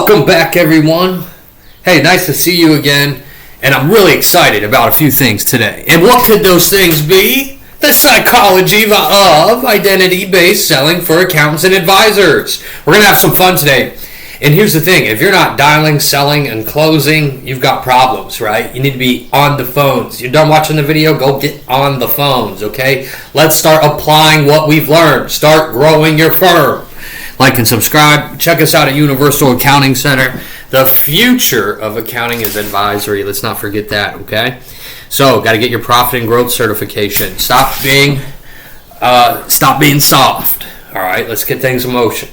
Welcome back, everyone. Hey, nice to see you again. And I'm really excited about a few things today. And what could those things be? The psychology of identity-based selling for accountants and advisors. We're going to have some fun today. And here's the thing. If you're not dialing, selling, and closing, you've got problems, right? You need to be on the phones. You're done watching the video? Go get on the phones, okay? Let's start applying what we've learned. Start growing your firm. Like and subscribe. Check us out at Universal Accounting Center. The future of accounting is advisory. Let's not forget that, okay? So, got to get your profit and growth certification. Stop being soft. All right, let's get things in motion.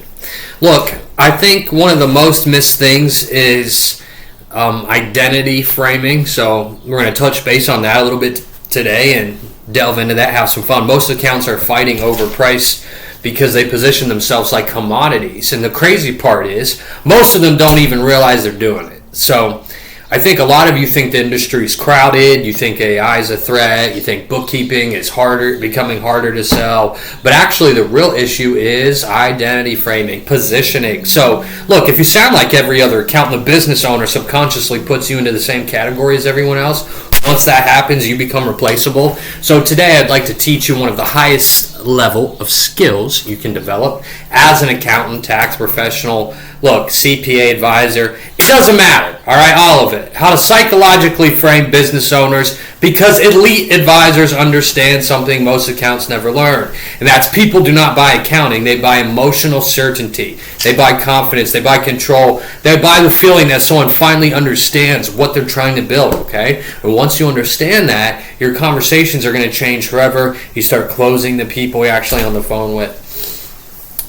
Look, I think one of the most missed things is identity framing. So, we're going to touch base on that a little bit today and delve into that, have some fun. Most accounts are fighting over price because they position themselves like commodities. And the crazy part is, most of them don't even realize they're doing it. So I think a lot of you think the industry is crowded, you think AI is a threat, you think bookkeeping is becoming harder to sell. But actually the real issue is identity framing, positioning. So look, if you sound like every other accountant, the business owner subconsciously puts you into the same category as everyone else. Once that happens, you become replaceable. So today I'd like to teach you one of the highest level of skills you can develop as an accountant, tax professional, look, CPA advisor. It doesn't matter, all right, all of it. How to psychologically frame business owners, because elite advisors understand something most accountants never learn. And that's people do not buy accounting, they buy emotional certainty. They buy confidence, they buy control, they buy the feeling that someone finally understands what they're trying to build, okay? And once you understand that, your conversations are going to change forever. You start closing the people you're actually on the phone with.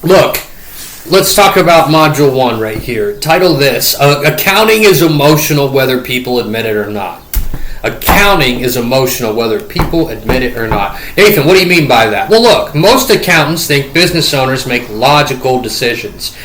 Look, let's talk about Module 1 right here. Title this, Accounting is Emotional Whether People Admit It or Not. Accounting is emotional whether people admit it or not. Nathan, what do you mean by that? Well, look, most accountants think business owners make logical decisions.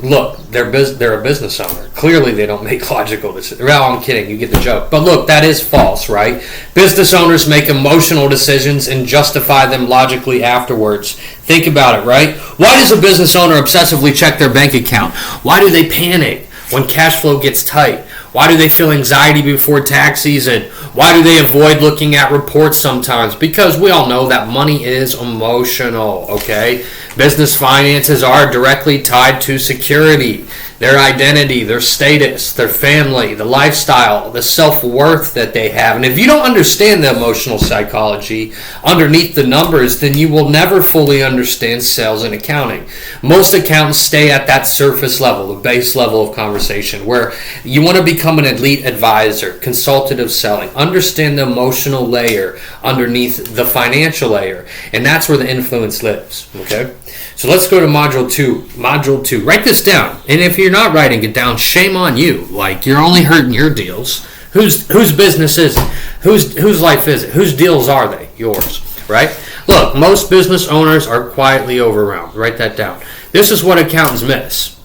Look, they're a business owner. Clearly, they don't make logical decisions. Well, I'm kidding. You get the joke. But look, that is false, right? Business owners make emotional decisions and justify them logically afterwards. Think about it, right? Why does a business owner obsessively check their bank account? Why do they panic when cash flow gets tight? Why do they feel anxiety before tax season? Why do they avoid looking at reports sometimes? Because we all know that money is emotional, okay? Business finances are directly tied to security, their identity, their status, their family, the lifestyle, the self-worth that they have. And if you don't understand the emotional psychology underneath the numbers, then you will never fully understand sales and accounting. Most accountants stay at that surface level, the base level of conversation, where you want to become an elite advisor, consultative selling. Understand the emotional layer underneath the financial layer. And that's where the influence lives, okay? So let's go to Module 2. Module 2. Write this down. And if you're not writing it down, shame on you. Like, you're only hurting your deals. Whose business is it? Whose life is it? Whose deals are they? Yours, right? Look, most business owners are quietly overwhelmed. Write that down. This is what accountants miss.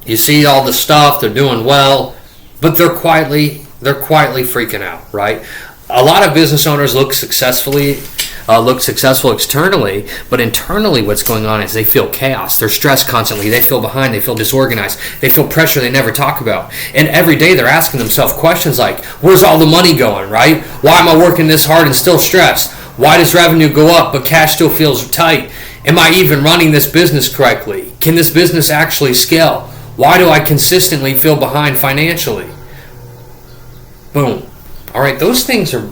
You see all the stuff, they're doing well, but they're quietly freaking out, right? A lot of business owners look successful externally, but internally what's going on is they feel chaos. They're stressed constantly. They feel behind. They feel disorganized. They feel pressure they never talk about. And every day they're asking themselves questions like, where's all the money going, right? Why am I working this hard and still stressed? Why does revenue go up but cash still feels tight? Am I even running this business correctly? Can this business actually scale? Why do I consistently feel behind financially? Boom. All right, those things are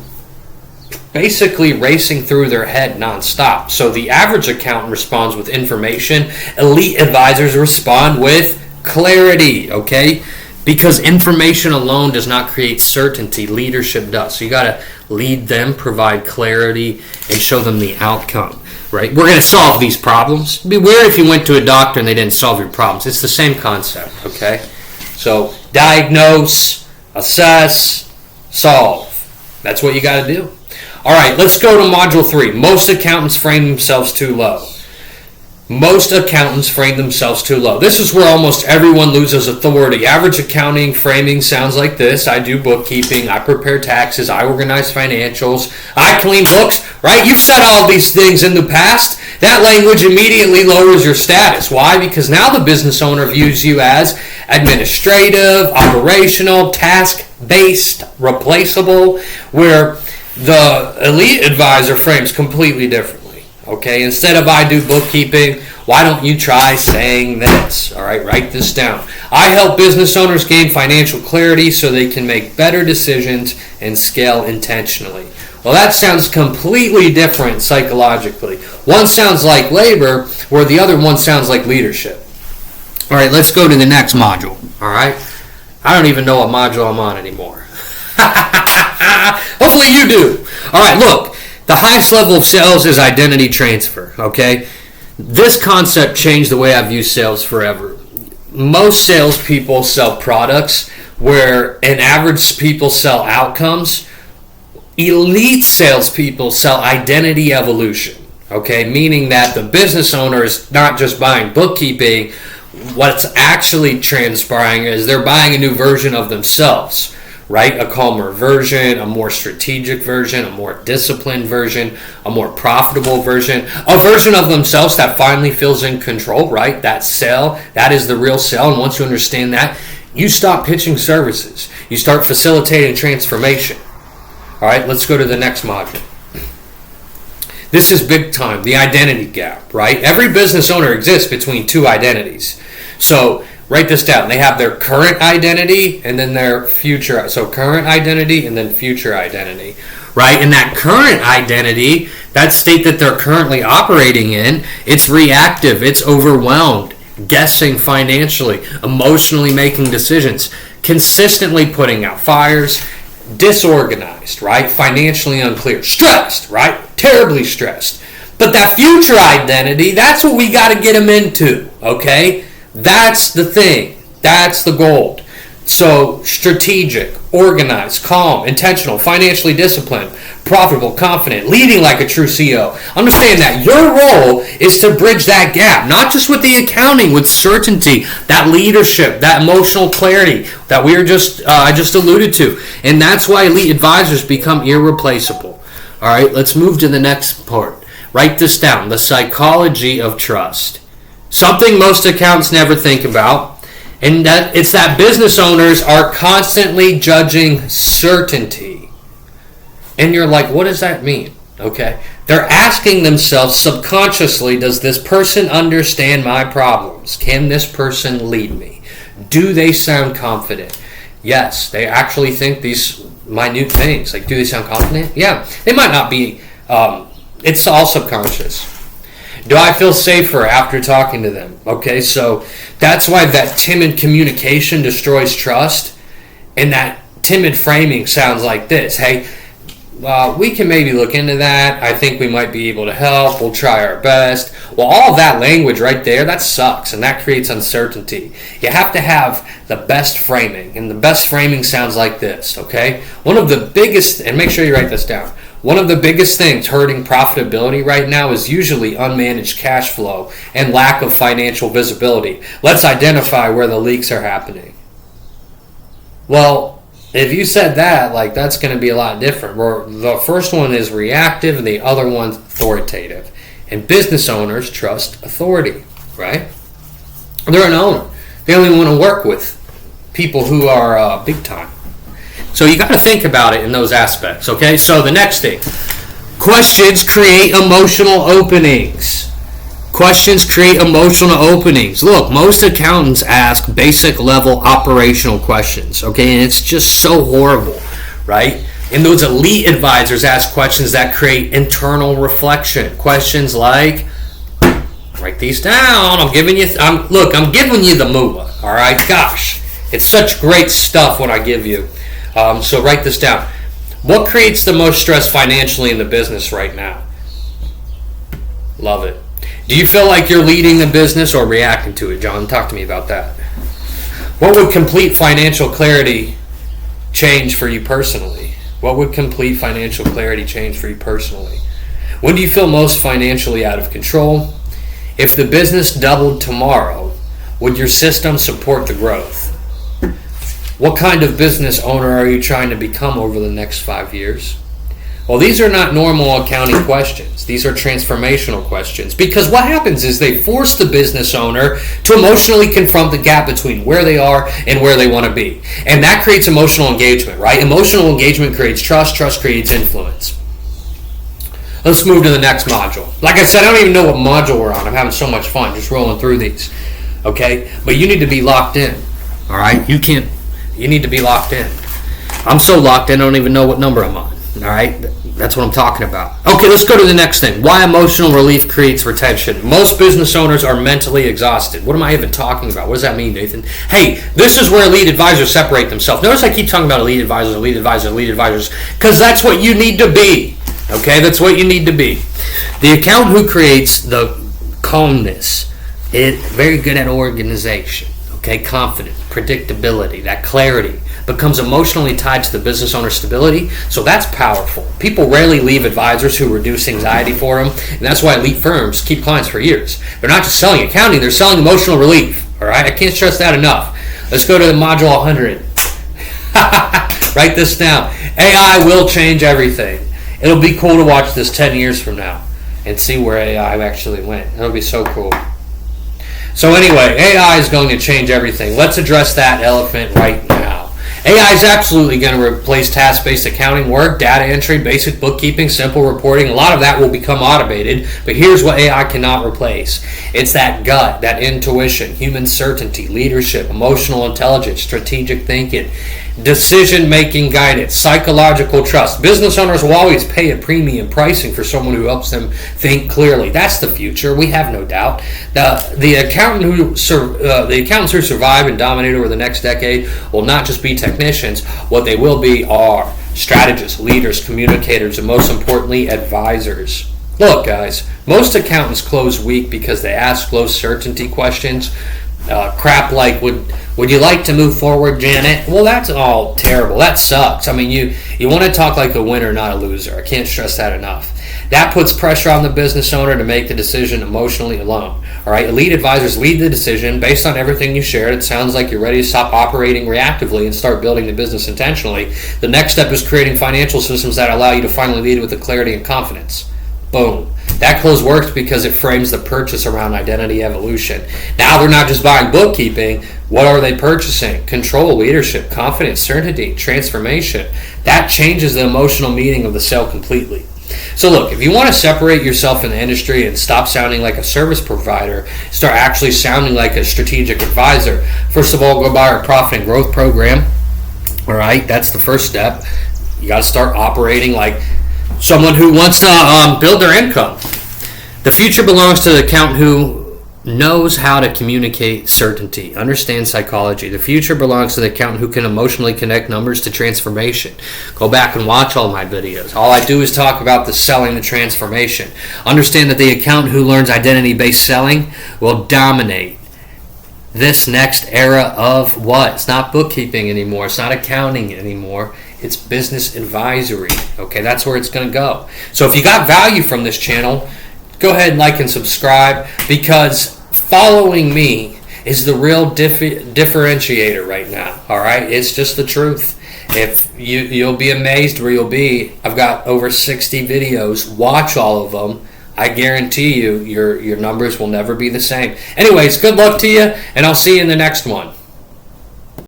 basically racing through their head nonstop. So the average accountant responds with information. Elite advisors respond with clarity, okay? Because information alone does not create certainty. Leadership does. So you got to lead them, provide clarity, and show them the outcome, right? We're going to solve these problems. It'd be weird if you went to a doctor and they didn't solve your problems. It's the same concept, okay? So diagnose, assess, solve. That's what you got to do. All right, let's go to Module 3. Most accountants frame themselves too low. Most accountants frame themselves too low. This is where almost everyone loses authority. Average accounting framing sounds like this. I do bookkeeping. I prepare taxes. I organize financials. I clean books, right? You've said all these things in the past. That language immediately lowers your status. Why? Because now the business owner views you as administrative, operational, task-based, replaceable, where the elite advisor frames completely differently. Okay, instead of I do bookkeeping, why don't you try saying this? All right, write this down. I help business owners gain financial clarity so they can make better decisions and scale intentionally. Well, that sounds completely different psychologically. One sounds like labor, where the other one sounds like leadership. All right, let's go to the next module. All right, I don't even know what module I'm on anymore. Hopefully you do. All right, look, the highest level of sales is identity transfer, okay? This concept changed the way I view sales forever. Most salespeople sell products, where an average people sell outcomes. Elite salespeople sell identity evolution, okay? Meaning that the business owner is not just buying bookkeeping. What's actually transpiring is they're buying a new version of themselves, right? A calmer version, a more strategic version, a more disciplined version, a more profitable version, a version of themselves that finally feels in control, right? That sale, that is the real sale. And once you understand that, you stop pitching services. You start facilitating transformation. All right, let's go to the next module. This is big time, the identity gap, right? Every business owner exists between two identities. So write this down. They have their current identity and then their future. So current identity and then future identity, right? And that current identity, that state that they're currently operating in, it's reactive, it's overwhelmed, guessing financially, emotionally making decisions, consistently putting out fires, disorganized, right? Financially unclear, stressed, right? Terribly stressed. But that future identity, that's what we got to get them into, okay? That's the thing. That's the gold. So strategic, organized, calm, intentional, financially disciplined, profitable, confident, leading like a true CEO. Understand that your role is to bridge that gap, not just with the accounting, with certainty, that leadership, that emotional clarity that I just alluded to. And that's why elite advisors become irreplaceable. All right, let's move to the next part. Write this down, the psychology of trust. Something most accountants never think about. And that it's that business owners are constantly judging certainty. And you're like, what does that mean? Okay. They're asking themselves subconsciously, does this person understand my problems? Can this person lead me? Do they sound confident? Yes, they actually think these minute things. Like, do they sound confident? Yeah. They might not be. It's all subconscious. Do I feel safer after talking to them? Okay, so that's why that timid communication destroys trust, and that timid framing sounds like this. Hey, we can maybe look into that. I think we might be able to help. We'll try our best. Well, all of that language right there, that sucks, and that creates uncertainty. You have to have the best framing, and the best framing sounds like this, okay? One of the biggest, and make sure you write this down, one of the biggest things hurting profitability right now is usually unmanaged cash flow and lack of financial visibility. Let's identify where the leaks are happening. Well, if you said that, like, that's going to be a lot different. Where the first one is reactive and the other one's authoritative. And business owners trust authority, right? They're an owner. They only want to work with people who are big time. So you got to think about it in those aspects, okay? So the next thing, questions create emotional openings. Questions create emotional openings. Look, most accountants ask basic level operational questions, okay? And it's just so horrible, right? And those elite advisors ask questions that create internal reflection. Questions like, write these down. I'm giving you the moolah, all right? Gosh, it's such great stuff what I give you. So write this down. What creates the most stress financially in the business right now? Love it. Do you feel like you're leading the business or reacting to it, John? Talk to me about that. What would complete financial clarity change for you personally? What would complete financial clarity change for you personally? When do you feel most financially out of control? If the business doubled tomorrow, would your system support the growth? What kind of business owner are you trying to become over the next 5 years? Well, these are not normal accounting questions. These are transformational questions, because what happens is they force the business owner to emotionally confront the gap between where they are and where they want to be. And that creates emotional engagement, right? Emotional engagement creates trust. Trust creates influence. Let's move to the next module. Like I said, I don't even know what module we're on. I'm having so much fun just rolling through these. Okay? But you need to be locked in. All right? You need to be locked in. I'm so locked in, I don't even know what number I'm on. All right? That's what I'm talking about. Okay, let's go to the next thing. Why emotional relief creates retention. Most business owners are mentally exhausted. What am I even talking about? What does that mean, Nathan? Hey, this is where elite advisors separate themselves. Notice I keep talking about elite advisors, because that's what you need to be. Okay, that's what you need to be. The accountant who creates the calmness is very good at organization. Okay, confident, predictability, that clarity becomes emotionally tied to the business owner's stability. So that's powerful. People rarely leave advisors who reduce anxiety for them, and that's why elite firms keep clients for years. They're not just selling accounting, they're selling emotional relief. All right, I can't stress that enough. Let's go to the module 100. Write this down. AI will change everything. It'll be cool to watch this 10 years from now and see where AI actually went. It'll be so cool. So anyway, AI is going to change everything. Let's address that elephant right now. AI is absolutely going to replace task-based accounting work, data entry, basic bookkeeping, simple reporting. A lot of that will become automated, but here's what AI cannot replace. It's that gut, that intuition, human certainty, leadership, emotional intelligence, strategic thinking, decision-making guidance, psychological trust. Business owners will always pay a premium pricing for someone who helps them think clearly. That's the future. We have no doubt. The accountants who survive and dominate over the next decade will not just be technicians. What they will be are strategists, leaders, communicators, and most importantly, advisors. Look, guys, most accountants close weak because they ask low certainty questions. Crap like, would you like to move forward, Janet? Well, that's all terrible. That sucks. I mean, you want to talk like a winner, not a loser. I can't stress that enough. That puts pressure on the business owner to make the decision emotionally alone. All right, elite advisors lead the decision based on everything you shared. It sounds like you're ready to stop operating reactively and start building the business intentionally. The next step is creating financial systems that allow you to finally lead with the clarity and confidence. Boom. That close works because it frames the purchase around identity evolution. Now they're not just buying bookkeeping. What are they purchasing? Control, leadership, confidence, certainty, transformation. That changes the emotional meaning of the sale completely. So look, if you want to separate yourself in the industry and stop sounding like a service provider, start actually sounding like a strategic advisor, first of all, go buy our profit and growth program. All right, that's the first step. You got to start operating like someone who wants to build their income. The future belongs to the accountant who knows how to communicate certainty, understands psychology. The future belongs to the accountant who can emotionally connect numbers to transformation. Go back and watch all my videos. All I do is talk about the selling the transformation. Understand that the accountant who learns identity-based selling will dominate this next era of what? It's not bookkeeping anymore. It's not accounting anymore. It's business advisory. Okay, that's where it's going to go. So if you got value from this channel, go ahead and like and subscribe, because following me is the real differentiator right now. All right, it's just the truth. If you'll be amazed where you'll be. I've got over 60 videos. Watch all of them. I guarantee you, your numbers will never be the same. Anyways, good luck to you, and I'll see you in the next one.